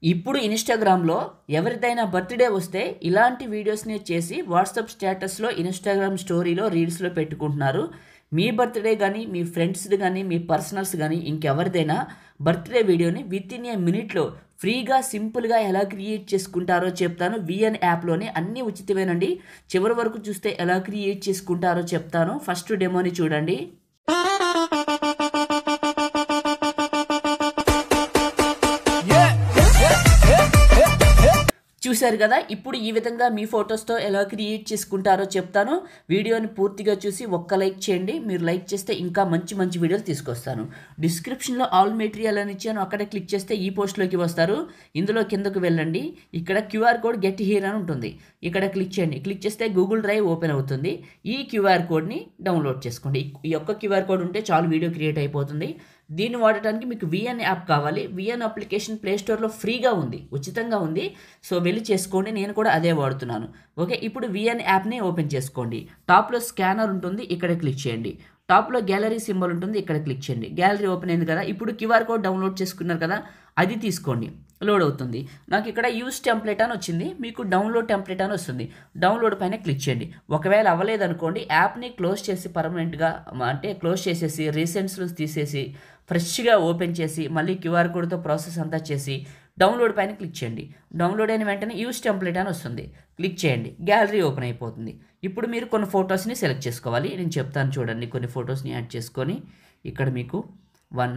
ఇప్పుడు ఇన్‌స్టాగ్రామ్‌లో ఎవరిదైనా బర్త్‌డే వస్తే ఇలాంటి వీడియోస్‌ని చేసి వాట్సాప్ స్టేటస్‌లో, ఇన్‌స్టాగ్రామ్ స్టోరీలో, రీల్స్‌లో పెట్టుకుంటున్నారు. మీ బర్త్‌డే గానీ, మీ ఫ్రెండ్స్‌ది గానీ, మీ పర్సనల్స్ గానీ ఇంకెవరిదైనా బర్త్‌డే వీడియోని వితిన్ ఏ మినిట్‌లో ఫ్రీగా, సింపుల్‌గా ఎలా క్రియేట్ చేసుకుంటారో చెప్తాను. వీఎన్ యాప్‌లోనే అన్నీ ఉచితమేనండి. చివరి వరకు చూస్తే ఎలా క్రియేట్ చేసుకుంటారో చెప్తాను. ఫస్ట్ డెమోని చూడండి. చూశారు కదా! ఇప్పుడు ఈ విధంగా మీ ఫోటోస్‌తో ఎలా క్రియేట్ చేసుకుంటారో చెప్తాను. వీడియోని పూర్తిగా చూసి ఒక్క లైక్ చేయండి. మీరు లైక్ చేస్తే ఇంకా మంచి మంచి వీడియోలు తీసుకొస్తాను. డిస్క్రిప్షన్‌లో ఆల్ మెటీరియల్ అని ఇచ్చాను. అక్కడే క్లిక్ చేస్తే ఈ పోస్ట్‌లోకి వస్తారు. ఇందులో కిందకు వెళ్ళండి. ఇక్కడ క్యూఆర్ కోడ్ గెట్ హియర్ అని ఉంటుంది. ఇక్కడ క్లిక్ చేయండి. క్లిక్ చేస్తే గూగుల్ డ్రైవ్ ఓపెన్ అవుతుంది. ఈ క్యూఆర్ కోడ్‌ని డౌన్‌లోడ్ చేసుకోండి. ఈ యొక్క క్యూఆర్ కోడ్ ఉంటే చాలు వీడియో క్రియేట్ అయిపోతుంది. దీన్ని వాడటానికి మీకు వీఎన్ యాప్ కావాలి. వీఎన్ అప్లికేషన్ ప్లే స్టోర్‌లో ఫ్రీగా ఉంది. ఉచితంగా ఉంది. సో వెళ్ళి చేసుకోండి. నేను కూడా అదే వాడుతున్నాను. ఓకే. ఇప్పుడు వీఎన్ యాప్‌ని ఓపెన్ చేసుకోండి. టాప్‌లో స్కానర్ ఉంటుంది. ఇక్కడ క్లిక్ చేయండి. టాప్‌లో గ్యాలరీ సింబల్ ఉంటుంది. ఇక్కడ క్లిక్ చేయండి. గ్యాలరీ ఓపెన్ అయింది కదా! ఇప్పుడు క్యూఆర్ కోడ్ డౌన్‌లోడ్ చేసుకున్నారు కదా! అది తీసుకోండి. లోడ్ అవుతుంది. నాకు ఇక్కడ యూజ్ టెంప్లేట్ అని వచ్చింది. మీకు డౌన్లోడ్ టెంప్లేట్ అని వస్తుంది. డౌన్లోడ్ పైన క్లిక్ చేయండి. ఒకవేళ అవ్వలేదనుకోండి యాప్‌ని క్లోజ్ చేసి పర్మనెంట్‌గా అంటే క్లోజ్ చేసేసి రీసెంట్స్‌లో తీసేసి ఫ్రెష్‌గా ఓపెన్ చేసి మళ్ళీ క్యూఆర్ కోడ్‌తో ప్రాసెస్ అంతా చేసి డౌన్లోడ్ పైన క్లిక్ చేయండి. డౌన్లోడ్ అయిన వెంటనే యూజ్ టెంప్లేట్ అని వస్తుంది. క్లిక్ చేయండి. గ్యాలరీ ఓపెన్ అయిపోతుంది. ఇప్పుడు మీరు కొన్ని ఫోటోస్‌ని సెలెక్ట్ చేసుకోవాలి. నేను చెప్తాను చూడండి. కొన్ని ఫోటోస్‌ని యాడ్ చేసుకొని ఇక్కడ మీకు 1,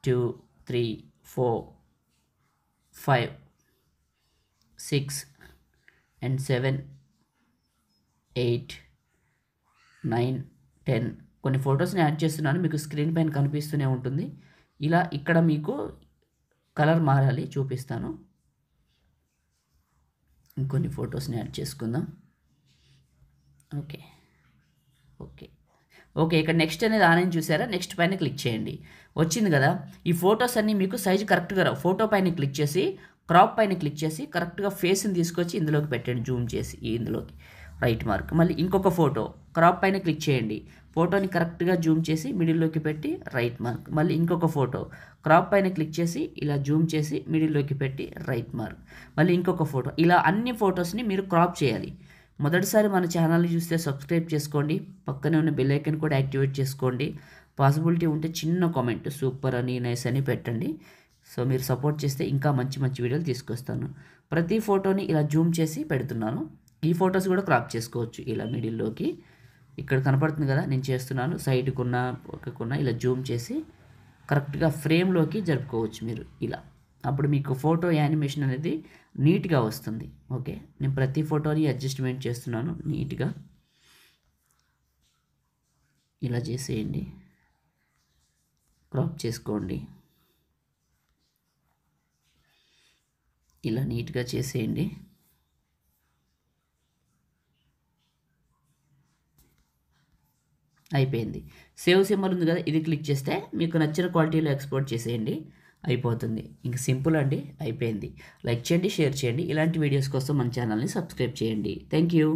2, 3, 4, 5, 6 and 7, 8, 9, 10 కొన్ని ఫోటోస్‌ని యాడ్ చేస్తున్నాను. మీకు స్క్రీన్ పైన కనిపిస్తూనే ఉంటుంది. ఇలా ఇక్కడ మీకు కలర్ మారాలి చూపిస్తాను. ఇంకొన్ని ఫోటోస్‌ని యాడ్ చేసుకుందాం. ఓకే. ఓకే. ఓకే. ఇక్కడ నెక్స్ట్ అనేది ఆన్ అయింది చూసారా? నెక్స్ట్ పైన క్లిక్ చేయండి. వచ్చింది కదా! ఈ ఫోటోస్ అన్నీ మీకు సైజ్ కరెక్ట్‌గా రావు. ఫోటో పైన క్లిక్ చేసి, క్రాప్ పైన క్లిక్ చేసి కరెక్ట్‌గా ఫేస్‌ని తీసుకొచ్చి ఇందులోకి పెట్టండి జూమ్ చేసి ఇందులోకి. Right mark. మళ్ళీ ఇంకొక ఫోటో క్రాప్ పైన క్లిక్ చేయండి. ఫోటోని కరెక్ట్‌గా జూమ్ చేసి మిడిల్‌లోకి పెట్టి రైట్ మార్క్. మళ్ళీ ఇంకొక ఫోటో క్రాప్ పైన క్లిక్ చేసి ఇలా జూమ్ చేసి మిడిల్‌లోకి పెట్టి రైట్ మార్క్. మళ్ళీ ఇంకొక ఫోటో. ఇలా అన్ని ఫోటోస్‌ని మీరు క్రాప్ చేయాలి. మొదటిసారి మన ఛానల్ని చూస్తే సబ్స్క్రైబ్ చేసుకోండి. పక్కనే ఉన్న బెల్ ఐకాన్ కూడా యాక్టివేట్ చేసుకోండి. పాసిబిలిటీ ఉంటే చిన్న కామెంట్ సూపర్ అని నైస్ అని పెట్టండి. సో మీరు సపోర్ట్ చేస్తే ఇంకా మంచి మంచి వీడియోలు తీసుకొస్తాను. ప్రతి ఫోటోని ఇలా జూమ్ చేసి పెడుతున్నాను. ఈ ఫొటోస్ కూడా క్రాప్ చేసుకోవచ్చు ఇలా మిడిల్లోకి. ఇక్కడ కనపడుతుంది కదా నేను చేస్తున్నాను. సైడ్కున్న పక్కకున్న ఇలా జూమ్ చేసి కరెక్ట్గా ఫ్రేమ్లోకి జరుపుకోవచ్చు మీరు ఇలా. అప్పుడు మీకు ఫోటో యానిమేషన్ అనేది నీట్గా వస్తుంది. ఓకే. నేను ప్రతి ఫోటోని అడ్జస్ట్మెంట్ చేస్తున్నాను నీట్గా. ఇలా చేసేయండి. క్రాప్ చేసుకోండి. ఇలా నీట్గా చేసేయండి. అయిపోయింది. సేవ్ సింబల్ ఉంది కదా! ఇది క్లిక్ చేస్తే మీకు నచ్చిన క్వాలిటీలో ఎక్స్‌పోర్ట్ చేసేయండి. అయిపోతుంది. ఇంక సింపుల్ అండి. అయిపోయింది. లైక్ చేయండి, షేర్ చేయండి. ఇలాంటి వీడియోస్ కోసం మన ఛానల్‌ని సబ్స్క్రైబ్ చేయండి. Thank you.